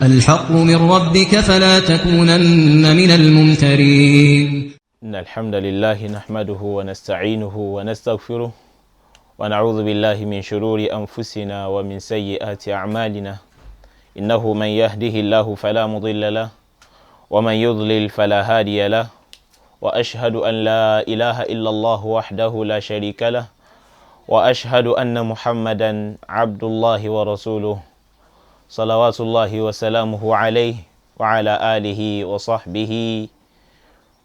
الحق من ربك فلا تكونن من الممترين. إن الحمد لله نحمده ونستعينه ونستغفره ونعوذ بالله من شرور أنفسنا ومن سيئات أعمالنا. إنه من يهده الله فلا مضل له ومن يضلل فلا هادي له، وأشهد أن لا إله إلا الله وحده لا شريك له، وأشهد أن محمدا عبد الله ورسوله صلوات الله وسلامه عليه وعلى آله وصحبه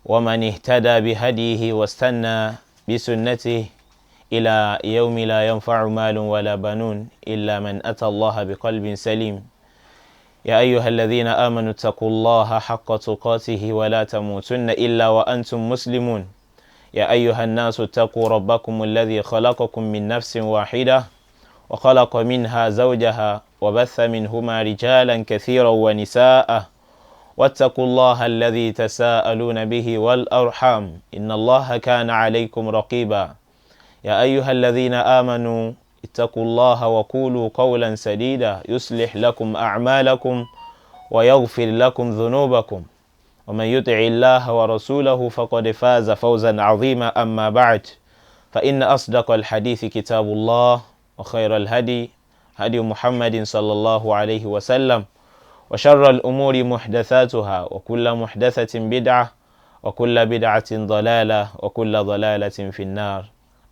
ومن اهتدى بهديه واستنى بسنته إلى يوم لا ينفع مال ولا بنون إلا من أتى الله بقلب سليم. يا أيها الذين آمنوا اتقوا الله حق تقاته ولا تموتن إلا وأنتم مسلمون. يا أيها الناس اتقوا ربكم الذي خلقكم من نفس واحدة وخلق منها زوجها وبث منهما رجالا كثيرا ونساء، واتقوا الله الذي تساءلون به والأرحام إن الله كان عليكم رقيبا. يا أيها الذين آمنوا اتقوا الله وقولوا قولا سديدا يصلح لكم أعمالكم ويغفر لكم ذنوبكم، ومن يطع الله ورسوله فقد فاز فوزا عظيما. أما بعد، فإن أصدق الحديث كتاب الله، وخير الهدي هدي محمد صلى الله عليه وسلم، وشر الأمور محدثاتها، وكل محدثة بدعة، وكل بدعة ضلالة، وكل ضلالة في النار.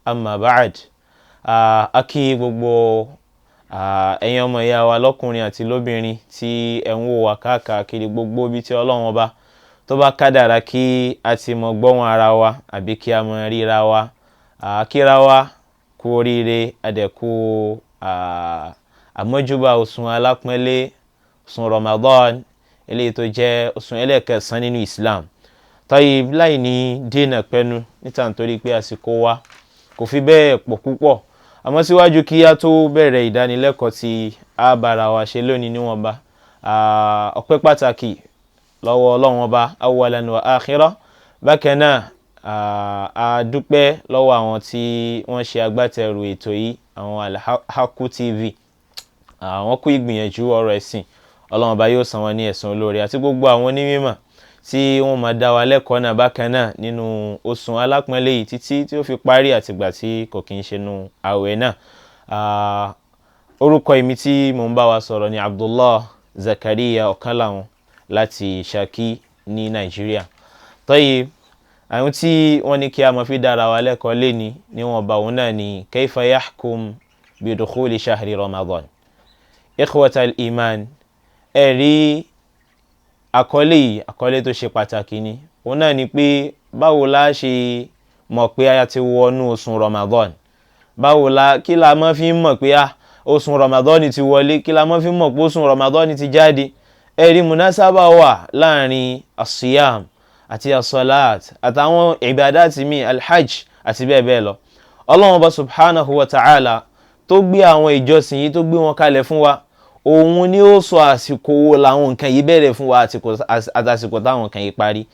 أما بعد، akí gbogbo ẹ̀yin ọmọ ìyá wa lọ́kùnrin àti lóbìnrin tí ẹ ń wò wá káàkiri gbogbo ibi tí Ọlọ́run Ọba tó bá kádàrá kí a ti mọ gbọ́hùn ara wa àbí kí a mọ ríra wa, kíra wa kú oríire, adẹ̀kú àmójúbà oṣù alápọ́nlé, oṣù Ramadan, eléyìí tó jẹ́ oṣù ẹlẹ́ẹ̀kẹsàn nínú Islam. Tayyib, láì ní dènà pẹ́nu nítorí pé àsìkò wa kò fi bẹ́ẹ̀ pọ̀ púpọ̀, àmọ́ síwájú kí a tó bẹ̀rẹ̀ ìdánilẹ́kọ̀ọ́ tí a bára wa ṣe lónìí níwọ̀nba, ọpẹ́ pàtàkì lọ́wọ́ Ọlọ́run Ọba awwalan wa akhira. Bákan náà, a dúpẹ́ lọ́wọ́ àwọn tí wọ́n ṣe agbátẹrù ètò yìí, àwọn Al-Haqq TV. Wọ́n kú ìgbìyànjú ọ̀rọ̀ ẹ̀sìn, Ọlọ́run Ọba yóò san wọ́n ní ẹ̀san olóore, àti gbogbo àwọn onímọ̀ tí wọ́n máa dá wa lẹ́kọ̀ọ́ náà bákan náà nínú oṣù alápọ̀nlé yìí títí tí ó fi parí àtìgbà tí kò kí ń ṣe nu àwẹ̀ náà. Orúkọ èmi tí mò ń bá wa sọ̀rọ̀ ni Abdullah Zakaria Ọ̀kánláwọn láti Ṣakí ní Nàìjíríà. Tayyib, àwọn tí wọ́n ní kí a máa fi dára wa lẹ́kọ̀ọ́ léni níwọ̀n bá òun náà ni kayfa yahkum bi dukhuli shahri Ramadan. Ikhwatal iman, ẹ̀rí àkọlé yìí, àkọlé tó ṣe pàtàkì ni. Òun náà ni pé báwo la ṣe mọ̀ pé a ti wọnú oṣù Ramadan? Kí la máa fi mọ̀ pé oṣù Ramadan ti wọlé? Kí la máa fi mọ̀ pé oṣù Ramadan ti jáde? Ẹ̀rí munasaba wà láàrin as-siyam àti as-salat àtàwọn ìbádàtì mi, al-hajj àti bẹ́ẹ̀ bẹ́ẹ̀ lọ. Ọlọ́run Ọba subhanahu wa ta'ala tó gbé àwọn ìjọsìn yìí tó gbé wọn kalẹ̀ fún wa, òun ni ó sọ àsìkò wo làwọn nǹkan yìí bẹ̀rẹ̀ fún wa àtàsìkò táwọn nǹkan yìí parí.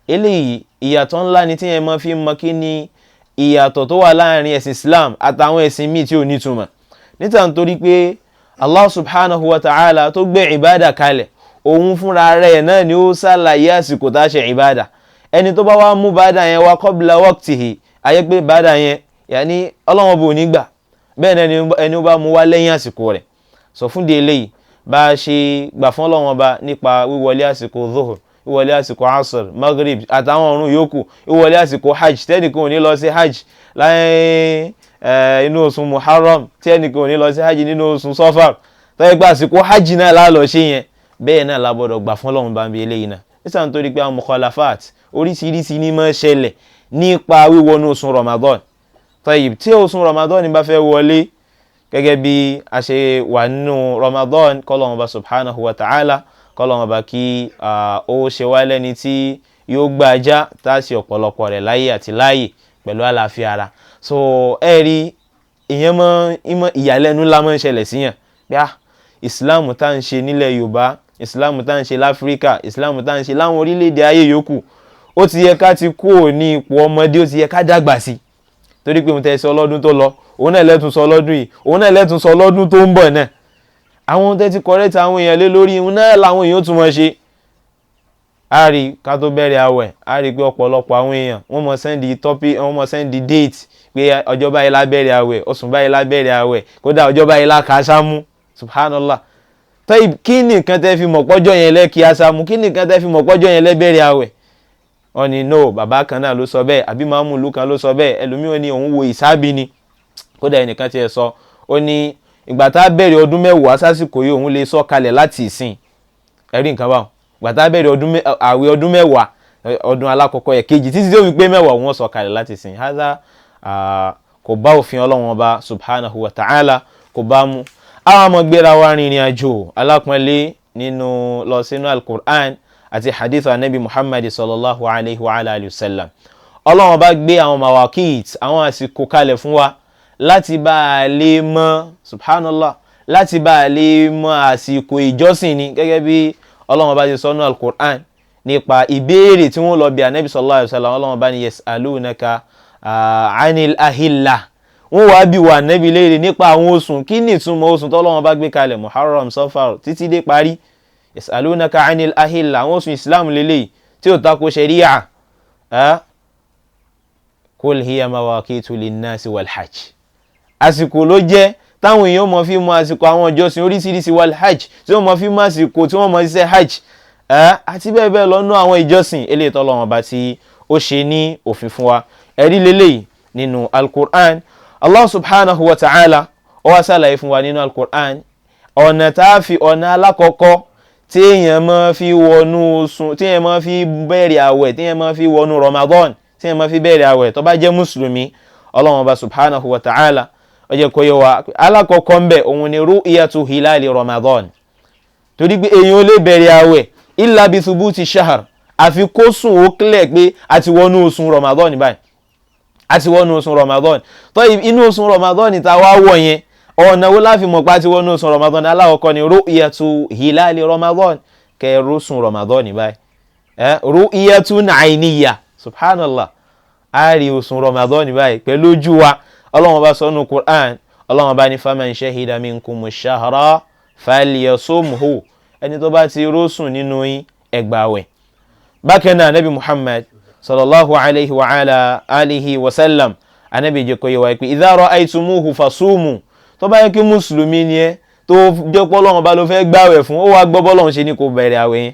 Eléyìí ìyàtọ̀ ńlá ni tí yẹn máa fi mọ̀ kí ni ìyàtọ̀ tó wà láàrin ẹ̀sìn Islam àtàwọn ẹ̀sìn míì tí ò nítumọ̀. Nítorí pé Allah subhanahu wa ta'ala tó gbé ìbádà kalẹ̀, òun fúnra rẹ̀ náà ni ó ṣàlàyé àsìkò tá a ṣe ìbádà. Ẹni tó bá wá mú bádà yẹn wá qabla waqtihi, ayé pé bádà yẹn yàní Ọlọ́run bò ní gbà. Bẹ́ẹ̀ náà ẹni ó bá mú wá lẹ́yìn àsìkò rẹ̀. Sọ fún di eléyìí, bá a ṣe gbà fún Ọlọ́run Ọba nípa wíwọlé àsìkò zuhur, wíwọlé àsìkò asr, maghrib àtàwọn ọ̀run yòókù, wíwọlé àsìkò hajj, tẹ́nìkan ò ní lọ sí hajj láyé inú oṣù Muharram, tẹ́nìkan ò ní lọ sí hajj nínú oṣù Safar, tọ́yẹ pé àsìkò hajj náà lálọ́ ṣe yẹn. Bẹ́ẹ̀ náà la gbọ́dọ̀ gbà fún Ọlọ́run Ọba bí eléyìí náà. Nítorí pé àwọn mukhalafat oríṣiríṣi ní máa ṣẹlẹ̀ nípa wíwọnú oṣù Ramadan. Tayyib, tí oṣù Ramadan bá fẹ́ wọlé, gẹ́gẹ́ bí a ṣe wà nínú Ramadan, kọ́lọ́run Ọba subhanahu wa ta'ala, kọ́lọ́run Ọba kí ó ṣe wá lẹ́ni tí yóò gbàjá táàsì ọ̀pọ̀lọpọ̀ rẹ̀ láyé àti láyé pẹ̀lú àlàáfíà ara. So ẹ̀rí ìyẹn mọ́ ìyàlẹ́nu ńlá máa ń ṣẹlẹ̀ síyàn pé Islam tá ń ṣe nílẹ̀ Yorùbá, Islam tá ń ṣe láfíríkà, Islam tá ń ṣe láwọn orílẹ̀-èdè ayé yòókù, ó ti yẹ ká ti kúrò ní ipò ọmọdé, ó ti yẹ ká dàgbà sí. Torí pé mo tẹ́ sọ lọ́dún tó lọ, òun náà lẹ́tún sọ lọ́dún yìí, òun náà lẹ́tún sọ lọ́dún tó ń bọ̀ náà. àwọn tẹ́ ti correct àwọn èèyàn lé lórí ìhun náà làwọn èèyàn tún mọ̀ ṣe. a rí ká tó bẹ̀rẹ̀ àwẹ̀ a rí pé ọ̀pọ̀lọpọ̀ àwọn èèyàn wọ́n mọ̀ sẹ́ndì topic, wọ́n mọ̀ sẹ́ndì date pé ọjọ́ báyìí la bẹ̀rẹ̀ àwẹ̀, oṣù báyìí la bẹ̀rẹ̀ àwẹ̀, kódà ọjọ́ báyìí la kà ásámú. Subhanallah. tọ́yì kí ni nǹkan tẹ́ fi mọ̀ pọ́jọ́ yẹn lẹ́ kí ásámú, kí ni nǹkan tẹ́ fi mọ̀ pọ́jọ́ yẹn lẹ́ bẹ̀rẹ̀ àwẹ̀. wọ́n ní no bàbá kan náà ló sọ bẹ́ẹ̀ àbí máàmù ìlú kan ló sọ bẹ́ẹ̀, ẹlòmíràn ní òun wo ìsábì ni. kódà ẹnìkan tiẹ̀ sọ ó ní ìgbà tá a bẹ̀rẹ̀ ọdún mẹ́wàá sásìkò yìí òun lè sọ kalẹ̀ láti ìsìn. ẹ̀rí nǹkan báwọn ìgbà tá a bẹ̀rẹ̀ àwẹ̀ ọdún mẹ́wàá ọdún alákọ̀ọ́kọ́ yẹ kejì títí tó fi pé mẹ́wàá òun sọ kalẹ̀ láti ìsìn. hádà kò bá òfin Ọlọ́run Ọba subhanahu wa ta'ala kò bá mu. àwọn ọmọ gbéra wa rìnrìn àjò alápọ̀nlé nínú lọ sínú al-Qur'an àti hadith anabi Muhammad sallallahu alayhi wa alihi wa sallam. Ọlọ́run Ọba gbé àwọn mawaqit àwọn àsìkò kalẹ̀ fún wa láti bá a lè mọ̀ subhanallah láti bá a lè mọ̀ àsìkò ìjọsìn ni gẹ́gẹ́ bí Ọlọ́run Ọba ti sọ nínú al-Qur'an nípa ìbéèrè tí wọ́n lọ bí anabi sallallahu alayhi wa sallam. Ọlọ́run Ọba ní yas'alunaka anil ahilla, wọ́n wá bí wà nẹ́bí léèrè nípa àwọn oṣù. kí ni ìtumọ̀ oṣù tọ́lọ́wọ́n bá gbé kalẹ̀ Muharram, Safar títí dé parí. yasalunaka anil ahilla, àwọn oṣù Islam lélẹ̀ tí ó tako sharia. kul hiya mawaqitu linnasi wal hajj, àsìkò ló jẹ́ táwọn èèyàn mọ̀ fi mọ̀ àsìkò àwọn ìjọsìn oríṣiríṣi wal hajj tí wọ́n mọ̀ fi mọ̀ àsìkò tí wọ́n mọ̀ ṣiṣẹ́ hajj àti bẹ́ẹ̀ bẹ́ẹ̀ lọ́nà àwọn ìjọsìn eléyìí tọ́lọ́wọ́n bá tí ó ṣe ní òfin fún wa. ẹ̀rí lélẹ́yìí nínú al-Qur'an. Allah subhanahu wa ta'ala ó wá ṣàlàyé fún wa nínú al-Qur'an ọ̀nà ọ̀nà alákọ̀ọ́kọ́ tí èèyàn máa fi wọnú oṣù, tí èèyàn máa fi bẹ̀rẹ̀ àwẹ̀, tí èèyàn máa fi wọnú Ramadan, tí èèyàn máa fi bẹ̀rẹ̀ àwẹ̀ tó bá jẹ́ mùsùlùmí. Ọlọ́run Ọba subhanahu wa ta'ala ó jẹ́ kó yé wa alákọ̀ọ́kọ́ ń bẹ òun ni ru'yatu hilali Ramadan. torí pé èèyàn ò lè bẹ̀rẹ̀ àwẹ̀ illa bi thubuti shahr, àfi kó sùn ó clear pé a ti wọnú oṣù Ramadan báyìí, a ti wọnú oṣù Ramadan. tó inú oṣù Ramadan ta wá wọ̀ yẹn ọ̀nà wo láfi mọ̀ pé a ti wọnú oṣù Ramadan. aláwọ̀kọ́ ni ru'yatu hilali Ramadan, kẹrù oṣù Ramadan báyìí. ru'yatu ayniyya, subhanallah, a rí oṣù Ramadan báyìí pẹ̀lú ojú wa. Ọlọ́run bá sọ nínú Qur'an, Ọlọ́run bá ní faman shahida minkumu shahra falyasumhu, ẹni tó bá ti rósùn nínú yín ẹ gbààwẹ̀. bákan náà Nabi Muhammad sallallahu alayhi wa ala alihi wa sallam anabi jẹ́ kó yé wa pé idha ra'aytumuhu fasumu, tó bá yẹ kí mùsùlùmí ni ẹ tó jẹ́ pé Ọlọ́run bá ló fẹ́ gbààwẹ̀ fún, ó wá gbọ́ bọ́lọ́run ṣe ní kó bẹ̀rẹ̀ àwẹ̀ yẹn.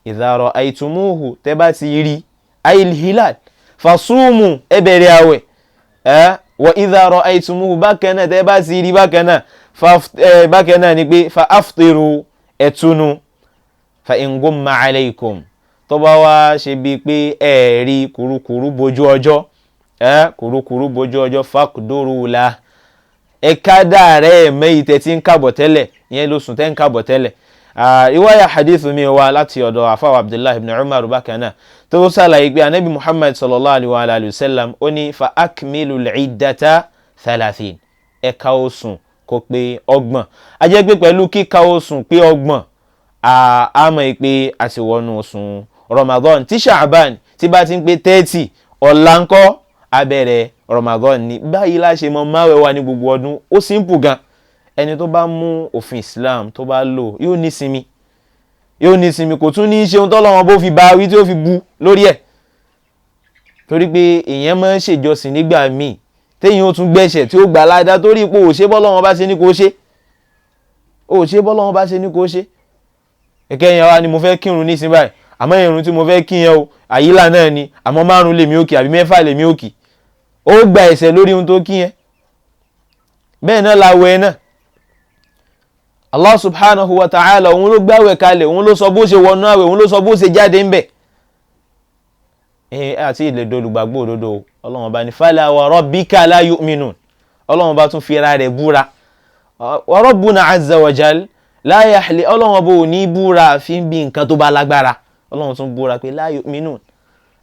idha ra'aytumuhu, tẹ́ bá ti rí ayil hilal fasumu, ẹ bẹ̀rẹ̀ àwẹ̀. wa idha ra'aytumuhu, bákan náà tẹ́ bá ti rí bákan náà ni pé fa aftiru, ẹ túnu. fa in gumma alaykum, tó bá wá ṣe bí pé ẹ rí kùrukùru bójú ọjọ́, kùrukùru bójú ọjọ́ faqduru la, ẹ kádà rẹ̀ mẹ́yìí tẹ́ tí ń kàbọ̀ tẹ́lẹ̀, ìyẹn ló sùn tẹ́ ń kàbọ̀ tẹ́lẹ̀. riwaya hadithu mi wá láti ọ̀dọ̀ àfáwà Abdullah ibn Umar bákan náà tó ṣàlàyé pé anabi Muhammad sallallahu alayhi wa sallam ó ní fa akmilul iddata 30, ẹ ká oṣù kó pé 30. a jẹ́ pé pẹ̀lú kíka oṣù pé 30 a mọ̀ pé a ti wọnú oṣù Ramadan. tí Sha'ban tí bá ti ń pé 30 ọ̀la ńkọ́ a bẹ̀rẹ̀ Ramadan ni. báyìí la ṣe mọ máwẹ̀ wa ní gbogbo ọdún, ó simple gan. ẹni tó bá mú òfin Islam tó bá lò yóò ní sinmi, kò tún ní ṣe ohun tọ́lọ́run bó fi bá wí tí ó fi bu lórí ẹ̀. torí pé èèyàn máa ń ṣèjọsìn nígbà míì téèyàn ó tún gbẹ̀ṣẹ̀ tí ó gbà ládàá torí pé ò ṣe bọ́lọ́run bá ṣe ní kó ṣe, ò ṣe bọ́lọ́run bá ṣe ní kó ṣe. kẹ̀kẹ́ yẹn wá ni mo fẹ́ kírun nísìnyí báyìí, àmọ́ ìrun tí mo fẹ́ kí yẹn o àyílà náà ni, àmọ́ 5 lèmi ó kí àbí 6 lèmi ó kí, ó gba ẹ̀ṣẹ̀ lórí ohun tó kí yẹn. bẹ́ẹ̀ náà láwẹ̀ náà Allah subhanahu wa ta'ala òun ló gbàwẹ̀ kalẹ̀, òun ló sọ bó ṣe wọnú àwẹ̀, òun ló sọ bó ṣe jáde ń bẹ̀. àti ilẹ̀ dolùgbàgbọ́ òdodo Ọlọ́run bá ní fala wa rabbika la yu'minun, Ọlọ́run bá tún fi ara rẹ̀ búra. wa rabbuna azza wa jal la yahli, Ọlọ́run bó ní búra fi ń bí nǹkan tó bá lágbára. Ọlọ́run tún búra pé la yu'minun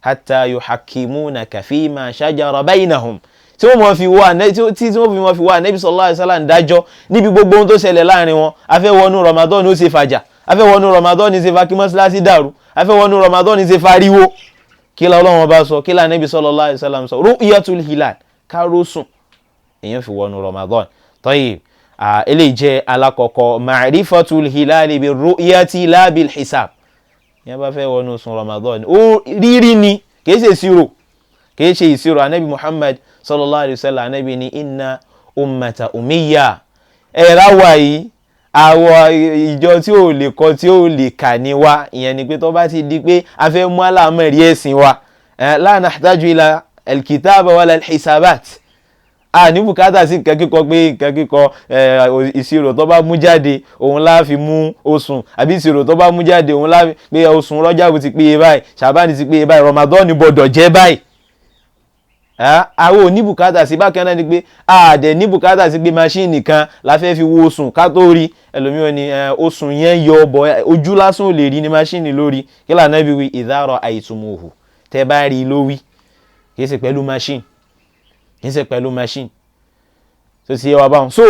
hatta yuhakkimunaka fima shajara baynahum, tí wọ́n fi wá Ànábì sallallahu alaihi wasallam dájọ́ níbi gbogbo ohun tó ṣẹlẹ̀ láàrin wọn. a fẹ́ wọnú Ramadan ó ṣe fàjà, a fẹ́ wọnú Ramadan ní ṣe fa kí mọ́sálásí dàrú, a fẹ́ wọnú Ramadan ní ṣe fariwo. kí la Ọlọ́run bá sọ, kí la Ànábì sallallahu alaihi wasallam sọ? ru'yatul hilal, káró sùn èèyàn fi wọnú Ramadan. tayyib eléyìí jẹ́ alákọ̀ọ́kọ́ ma'rifatul hilali bir ru'yati la bil hisab. Yẹn bá fẹ́ wọnú oṣù Ramadan ó rírí ni kìí ṣe ìṣirò anabi Muhammad sallallahu alayhi wa sallam anabi ni inna ummata umiyya ẹ̀rá wa yìí àwọn ìjọ tí ó lè kọ tí ó lè kà ní wa. Ìyẹn ni pé tó bá ti di pé a fẹ́ mú àlámọ̀rí ẹ̀sìn wa la nahtaju ila alkitaba wala alhisabat. Ní bùkátà sí nǹkan kíkọ pé nǹkan kíkọ ìṣirò tó bá mú jáde òun la fi mú oṣù àbí ìṣirò tó bá mú jáde òun la pé oṣù Rọ́jàbù ti péye báyìí, Ṣàbáànì ti péye báyìí, Ramadan gbọ́dọ̀ jẹ́ báyìí. Àwọn ò ní bùkátà sí bákan náà ni pé àdẹ̀ ní bùkátà sí pé máṣíìnì kan la fẹ́ fi wo oṣù ká tó rí. Ẹlòmíràn ni oṣù yẹn yọ bọ̀ ojú lásán ò lè rí ní máṣíìnì lórí. Kí lànà bí wí idha ra'aytumuhu tẹ́ bá rí lórí kì í ṣe pẹ̀lú máṣíìnì so ti yẹ wa báwọn. So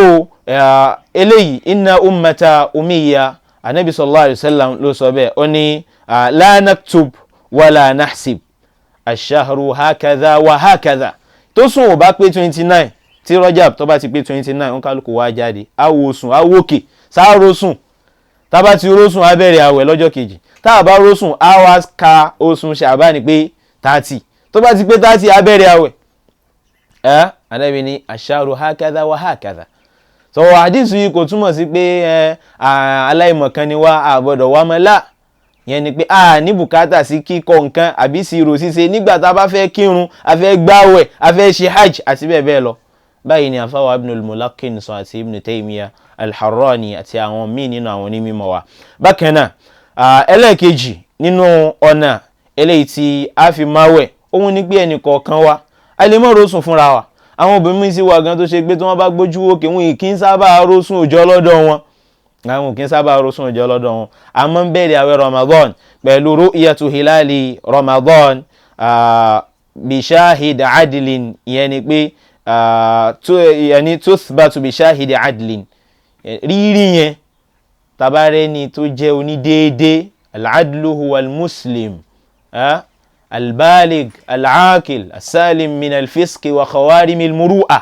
eléyìí inna ummata umiyya anabi sallallahu alayhi wa sallam ló sọ bẹ́ẹ̀ ó ní la naktub wala nahsib ash-shahru hakadha wa hakadha. tó sùn ò bá pé 29 tí Rajab tó bá ti pé 29 ó kálukú wá jáde awo sùn awókè sáárò sùn tá bá ti ró sùn á bẹ̀rẹ̀ àwẹ̀ lọ́jọ́ kejì tá bá ró sùn á wá ka oṣù Ṣàbáànì pé 30 tó bá ti pé 30 á bẹ̀rẹ̀ àwẹ̀. Ànábì ní ash-shahru hakadha wa hakadha. So hadith yìí kò túmọ̀ sí pé aláìmọ̀kan ni wá àgbọ̀dọ̀ wá mọ́lá. Yẹn ni pé ní bùkátà sí kíkọ nǹkan àbí sí ìrò ṣíṣe nígbà tá a bá fẹ́ kírun a fẹ́ gbáwẹ̀ a fẹ́ ṣe hajj àti bẹ́ẹ̀ bẹ́ẹ̀ lọ. Báyìí ni àfáwà Ibn al-Mulaqin sọ àti Ibn Taymiyyah al-Harrani àti àwọn míì nínú àwọn onímọ̀ wa. Bákan náà ẹlẹ́ẹ̀kejì nínú ọ̀nà eléyìí tí a fi máwẹ̀ òun ni pé ẹnì kọ̀ọ̀kan wa a lè mọ̀ rọ́sùn fúnra wa. Àwọn obìnrin sì wà gan tó ṣe pé tí wọ́n bá gbójú òkè wọn kì í sábà rọ́sùn òjò lọ́dọ̀ wọn. Àwọn kì í sábà rọ́sùn òjò lọ́dọ̀ wọn. A máa ń bẹ̀rẹ̀ àwẹ̀ Ramadan pẹ̀lú ru'yatu hilali Ramadan bi shahid adlin. Ìyẹn ni pé yani tuthbatu bi shahid adlin. Rírí yẹn tabarẹ́ ni tó jẹ́ onídéédé al-adlu huwa al-muslim البالغ العاقل السالم من الفسق وخوارم المروءة.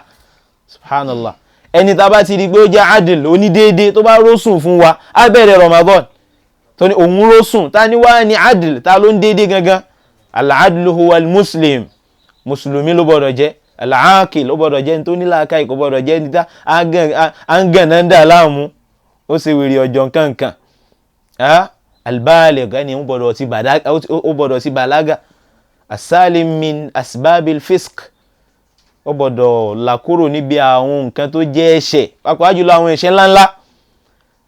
Subhanallah. Ẹni tá bá ti rí pé ó jẹ́ adil onídéédé tó bá rọ́sùn fún wa á bẹ̀rẹ̀ Ramadan tó ní òun rọ́sùn tá ní wá ní adil tá ló ń déédé gangan. Al-adlu huwa al-muslim. Mùsùlùmí ló gbọ́dọ̀ jẹ́. Al-aqil ló gbọ́dọ̀ jẹ́ ní tó ní làákàyè kò gbọ́dọ̀ jẹ́ ní tá àǹgànnáńdà láàmú ó sì wèrè ọjọ́ kankan. Al-baligh ẹni ó gbọ́dọ̀ ti bàlágà. As-salim min asbabil fisq ó gbọ́dọ̀ là kúrò níbi àwọn nǹkan tó jẹ́ ẹ̀ṣẹ̀ pàápàá jùlọ àwọn ẹ̀ṣẹ̀ ńláńlá.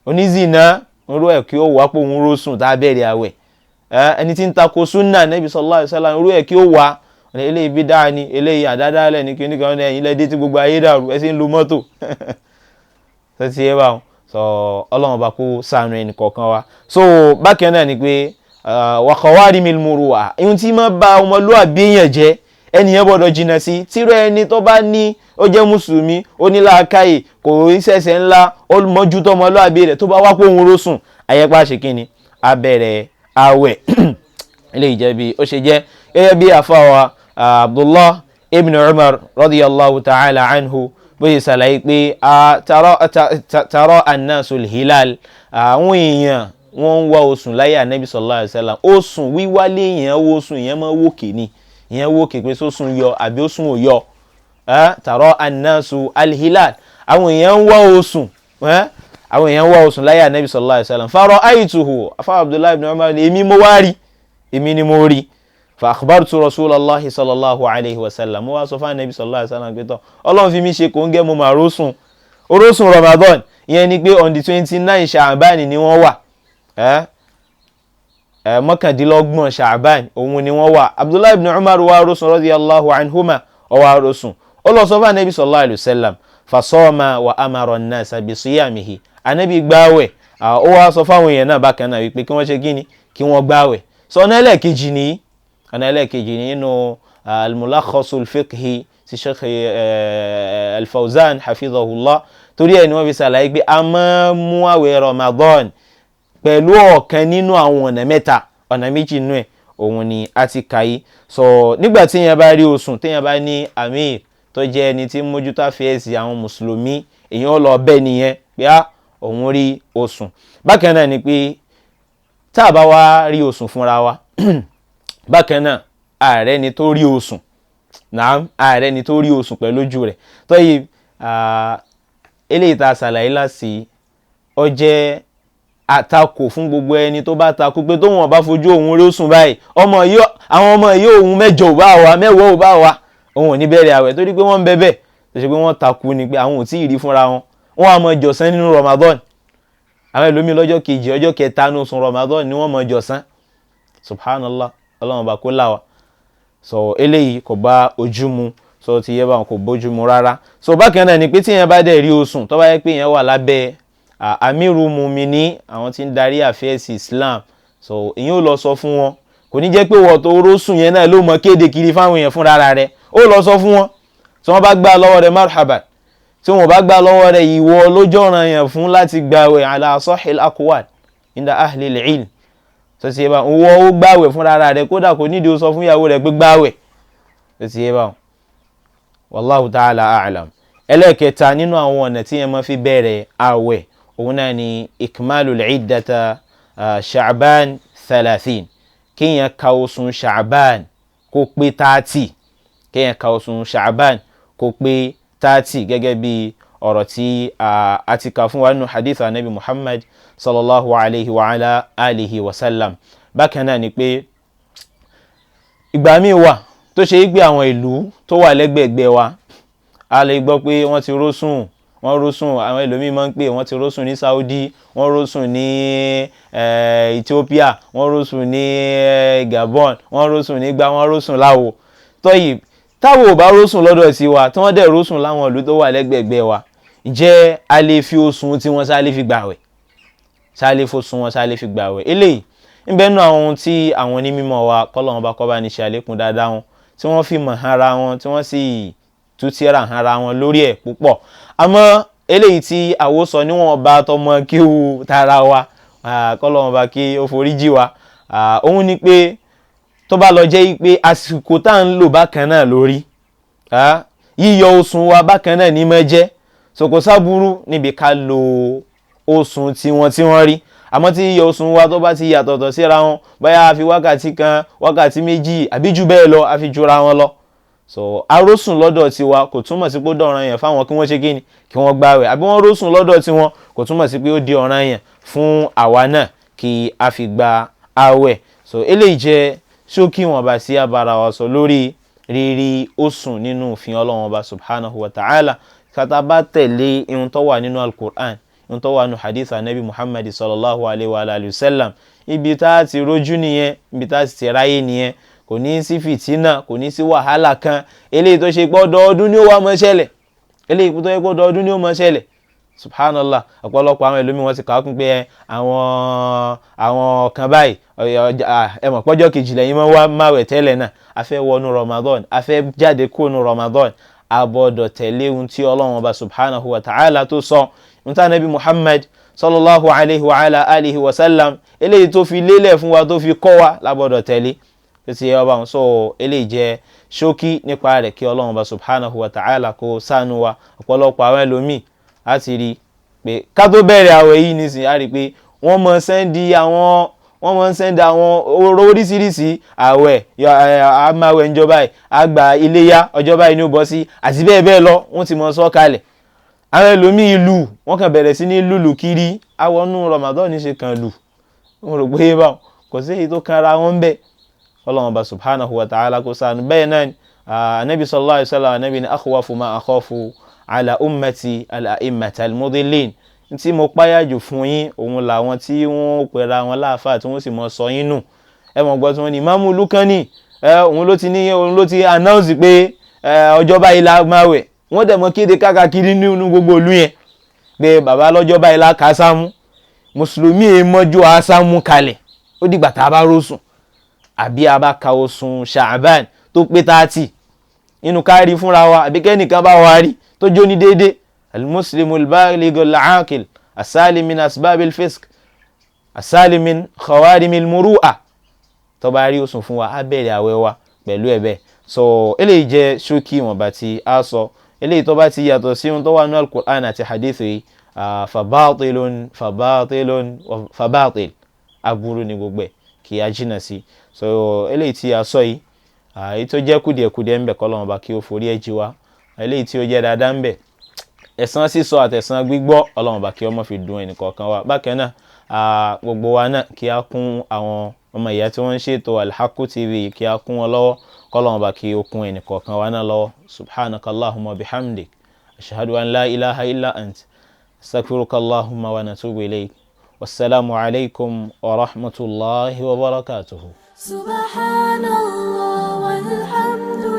Onízìnà irú ẹ̀ kí ó wá pé òun rọ́sùn tá bẹ̀rẹ̀ àwẹ̀. Ẹni tí ń tako súnà Nabi sallallahu alaihi wasallam irú ẹ̀ kí ó wá eléyìí bídà ni eléyìí àdádálẹ̀ ní kíní kan ẹ̀yìn lẹ́dí tí gbogbo ayé dàrú ẹ sì ń lu mọ́tò. Tó ti yé báwọn so Ọlọ́run bá kó ṣàánú ẹnì kọ̀ọ̀kan wa. So bákan náà ni pé wa khawarimil muru'a ihun tí máa ba ọmọlúwàbí èèyàn jẹ́ ẹnìyẹn gbọ́dọ̀ jìnnà sí. Tíró ẹni tó bá ní ó jẹ́ mùsùlùmí ó ní làákàyè kò rí sẹ̀sẹ̀ ńlá ó mọ́jútó ọmọlúwàbí rẹ̀ tó bá wá pé òun rọ́sùn ayẹ́pá ṣe kí ni a bẹ̀rẹ̀ àwẹ̀. Eléyìí jẹ́ bí ó ṣe jẹ́ gẹ́gẹ́ bí àfáwà Abdullah ibn Umar radiyallahu ta'ala anhu bó ṣe ṣàlàyé pé tara an-nasul hilal àwọn èèyàn wọ́n ń wá oṣù láyé Ànábì sallallahu alaihi wasallam. Oṣù wíwálé èèyàn wo oṣù èèyàn máa wókè ni èèyàn wókè pé sóṣùn yọ àbí oṣù ò yọ. Tara an-nasu al-hilal àwọn èèyàn ń wá oṣù àwọn èèyàn ń wá oṣù láyé Ànábì sallallahu alaihi wasallam. Fa ra'aytuhu afa Abdullah ibn Umar èmi mo wá rí èmi ni mo rí. Fa akhbartu Rasulallahi sallallahu alaihi wasallam mo wá sọ fún Ànábì sallallahu alaihi wasallam pé tọ́ Ọlọ́run fi mí ṣe kòńgẹ́ mo máa rọ́sùn orósùn Ramadan ìyẹn ni pé on the 29 Ṣàbáànì ni wọ́n wà. Mọ́kàndínlọ́gbọ̀n Ṣàbáàn òun ni wọ́n wà. Abdullah ibn Umar wa rọ́sùn radiyallahu anhuma ó wá rọ́sùn ó lọ sọ fún Ànábì sallallahu alaihi wasallam fasoma wa amara an-nasa bi siyamihi. Ànábì gbààwẹ̀ ó wá sọ fáwọn èèyàn náà bákan náà wípé kí wọ́n ṣe kíni kí wọ́n gbààwẹ̀. sọ ọ̀nà ẹlẹ́ẹ̀kejì ní nínú al-mulakhasul fiqhi ti Sheikh al-Fawzan hafidhahullah torí ẹ̀ ni wọ́n fi ṣàlàyé pé a máa mú àwẹ̀ Ramadan pẹ̀lú ọ̀kan nínú àwọn ọ̀nà mẹ́ta ọ̀nà méjì nínú ẹ̀ òun ni a ti kà yìí. So nígbà tí èèyàn bá rí oṣù téèyàn bá ní amir tó jẹ́ ẹni tí mójútó àfẹ́ẹ̀sì àwọn mùsùlùmí èèyàn lọ bẹ́ẹ̀ nìyẹn pé òun rí oṣù. Bákan náà ni pé tá a bá wá rí oṣù fúnra wa bákan náà ààrẹ ni tó rí oṣù ààrẹ ni tó rí oṣù pẹ̀lú ojú rẹ̀ tọ́yì eléyìí tá a ṣàlàyé láti ó jẹ́ àtakò fún gbogbo ẹni tó bá takò pé tó wọn bá fojú òun rí oṣù báyìí àwọn ọmọ yìí òun mẹ́jọ ò bá wa mẹ́wàá ò bá wa òun ò ní bẹ̀rẹ̀ àwẹ̀ torí pé wọ́n ń bẹ́bẹ̀ tó ṣe pé wọ́n takò ni pé àwọn ò tí ì rí fúnra wọn wọ́n á mọ jọ̀sán nínú Ramadan àwọn ẹlòmíì lọ́jọ́ kejì ọjọ́ kẹta ní oṣù Ramadan ni wọ́n mọ jọ̀sán subhanallah ọlọ́run bá kó láwa so eléyìí kò bá ojú mu so ti yẹ báwọn kò bójú mu rárá so bákan náà ni pé tí yẹn bá dẹ̀ rí oṣù tó bá yẹ pé yẹn wà lábẹ́ amiru mumini àwọn tí ń darí àfẹ́sì Islam so èyí ò lọ sọ fún wọn kò ní jẹ́ pé wọ́n tó rósùn yẹn náà ló mọ kéde kiri fáwọn èèyàn fúnra rẹ̀ ó lọ sọ fún wọn tí wọ́n bá gbà lọ́wọ́ rẹ̀ marhaban tí wọ́n bá gbà lọ́wọ́ rẹ̀ ìwọ lójọ́ ọ̀ràn yẹn fún láti gbàwẹ̀ ala sahil aqwal inda ahli al-ilm tó ti yẹ bá owó ó gbàwẹ̀ fúnra rẹ̀ kódà kò nídìí ó sọ fún ìyàwó rẹ̀ pé gbàwẹ̀ tó ti yẹ bá wallahu ta'ala a'lam. ẹlẹ́ẹ̀kẹta nínú àwọn ọ̀nà tí yẹn máa fi bẹ̀rẹ̀ àwẹ̀ òun náà ni ikmalul iddata Sha'ban 30 kéèyàn ka oṣù Sha'ban kó pé 30 kéèyàn ka oṣù Sha'ban kó pé 30 gẹ́gẹ́ bí ọ̀rọ̀ tí a ti kà fún wa nínú hadith anabi Muhammad sallallahu alayhi wa ala alihi wa sallam. Bákan náà ni pé ìgbà míì wà tó ṣe é gbé àwọn ìlú tó wà lẹ́gbẹ̀ẹ́gbẹ́ wa a lè gbọ́ pé wọ́n ti rósùn àwọn ẹlòmíì máa ń pè wọ́n ti rósùn ní Saudi wọ́n rósùn ní Ethiopia wọ́n rósùn ní Gabon wọ́n rósùn nígbà wọ́n rósùn láwo tọ́yì táwo ò bá rósùn lọ́dọ̀ sí wa tí wọ́n dẹ̀ rósùn láwọn ìlú tó wà lẹ́gbẹ̀ẹ́gbẹ́ wa ǹjẹ́ a lè fi oṣù tí wọ́n sá lè fi gbàwẹ̀ eléyìí ń bẹ nínú àwọn ohun tí àwọn onímọ̀ wa kọ́lọ́run bá kọ́ bá ní ṣe àlékún dáadáa wọn tí wọ́n fi mọ̀ ara wọn tí wọ́n sì tú tíra ara wọn lórí ẹ̀ púpọ̀ àmọ́ eléyìí tí àwo sọ níwọ̀n bá tọmọ kí ó tara wa kọ́lọ́run bá kí ó forí jì wá òun ni pé tó bá lọ jẹ́ pé àsìkò tá à ń lò bákan náà lórí yíyọ oṣù wa bákan náà ní mọ́ jẹ́ sòkò sábúrú níbi ká lo oṣù tí wọ́n rí àmọ́ tí yíyọ oṣù wa tó bá ti yàtọ̀tọ̀ síra wọn báyà a fi wákàtí kan wákàtí méjì àbí jù bẹ́ẹ̀ lọ a fi jura wọn lọ so arósùn lọ́dọ̀ tiwa kò túmọ̀ sí pé ó dọ̀ràn yẹn fáwọn kí wọ́n ṣe kíni kí wọ́n gbààwẹ̀ àbí wọ́n rósùn lọ́dọ̀ tiwọn kò túmọ̀ sí pé ó di ọ̀ràn yẹn fún àwa náà kí a fi gba àwẹ̀ so eléyìí jẹ́ ṣókí wọn bá sí abara wa sọ lórí rírí oṣùn nínú òfin Ọlọ́run Ọba subhanahu wa ta'ala kátà bá tẹ̀lé ihun tó wà nínú al-Qur'an ihun tó wà nínú hadith anabi Muhammad sallallahu alayhi wa alihi wa sallam ibi tá a ti rójú nìyẹn ibi tá a ti ráyè nìyẹn kò ní sí fìtínà kò ní sí wàhálà kan eléyìí tó ṣe pé ọdọọdún ni ó wá máa ṣẹlẹ̀ eléyìí tó ṣe pé ọdọọdún ni ó máa ṣẹlẹ̀ subhanallah ọ̀pọ̀lọpọ̀ àwọn ẹlòmíì wọ́n ti kà á kún pé àwọn kan báyìí ẹ mọ̀ pọ́jọ́ kejì lẹ́yìn máa wẹ̀ tẹ́lẹ̀ náà a fẹ́ wọnú Ramadan a fẹ́ jáde kúrò Ramadan a gbọ́dọ̀ tẹ̀lé ohun tí Ọlọ́run Ọba subhanahu wa ta'ala tó sọ ohun tí Ànábì Muhammad sallallahu alayhi wa ala alihi wa sallam eléyìí tó fi lélẹ̀ fún wa tó fi kọ́ wa la gbọ́dọ̀ tẹ̀lé tó ti yẹ ọba wọn so eléyìí jẹ́ ṣókí nípa rẹ̀ kí Ọlọ́run Ọba subhanahu wa ta'ala kó ṣàánú wa ọ̀pọ̀lọpọ̀ àwọn ẹlòmíì a ti rí pé ká tó bẹ̀rẹ̀ àwẹ̀ yìí nísìnyí a rí pé wọ́n mọ̀ sẹ́ndì àwọn oríṣiríṣi àwẹ̀ àmàwẹ̀ ìjọba yìí àgbà iléyá ọjọ́ báyìí ní ó bọ́ sí àti bẹ́ẹ̀ bẹ́ẹ̀ lọ wọ́n ti mọ̀ sọ kalẹ̀ àwọn ẹlòmíì ìlú wọ́n kàn bẹ̀rẹ̀ sí ní lùlù kiri àwọn Ramadan ní ṣe kan lù wọ́n rò pé báwọn kò sí èyí tó kan ara wọn bẹ́ẹ̀ Ọlọ́run Ọba subhanahu wa ta'ala kó ṣàánú bẹ́ẹ̀ náà anabi sallallahu alayhi wa sallam anabi ni akhwafu ma akhafu ala ummati al-a'immata al-mudillin tí mo páyà jù fún yín òun làwọn tí wọ́n pera wọn láàfáà tí wọ́n sì mọ sọ yín nù ẹ mọ̀ gbọ́ tí wọ́n ní Imamu Lukani òun ló ti announce pé ọjọ́ báyìí la máa wẹ̀ wọ́n dẹ̀ mọ́ kéde káàkiri nínú gbogbo ìlú yẹn pé bàbá lọ́jọ́ báyìí la kà sámú mùsùlùmí èèmọ́jú àsámú kalẹ̀ ó dìgbà tá a bá rósùn àbí a bá ka oṣù Sha'ban tó pé 30 inú kárí fúnra wa àbí kẹ́nìkan bá wá rí tó jó ní déédéé al-muslimu al-balighu al-aqil as-salim min asbab al-fisq as-salim min khawarim al-muru'a tó bá rí oṣù fún wa á bẹ̀rẹ̀ àwẹ̀ wa pẹ̀lú ẹ̀bẹ̀ so eléyìí jẹ́ ṣókí ìwọ̀nba tí a sọ eléyìí tó bá ti yàtọ̀ sí ohun tó wà nínú al-Qur'an àti hadith yìí fabatil aburú ni gbogbo ẹ̀ kí a jìnà sí. So eléyìí tí a sọ yìí èyí tó jẹ́ kùdìẹ̀kùdìẹ̀ ń bẹ k'Ọlọ́run bá kí ó forí ẹ̀ jì wá, eléyìí tí ó jẹ́ dáadáa ń bẹ ẹ̀san sísọ àtẹ̀san gbígbọ́ Ọlọ́run bá kí ó má fi dùn ẹnì kọ̀ọ̀kan wa. Bákan náà gbogbo wa náà kí a kún àwọn ọmọ ìyá tí wọ́n ń ṣètò Al-Haqqu TV kí a kún wọn lọ́wọ́ k'Ọlọ́run bá kí ó kún ẹnì kọ̀ọ̀kan wa náà lọ́wọ́. Subhanakallahumma bihamdik ashhadu an la ilaha illa ant astaghfirukallahumma wa natubu ilayk. Wassalamu alaykum wa rahmatullahi wa barakatuhu. Subhanallah walhamdulillah.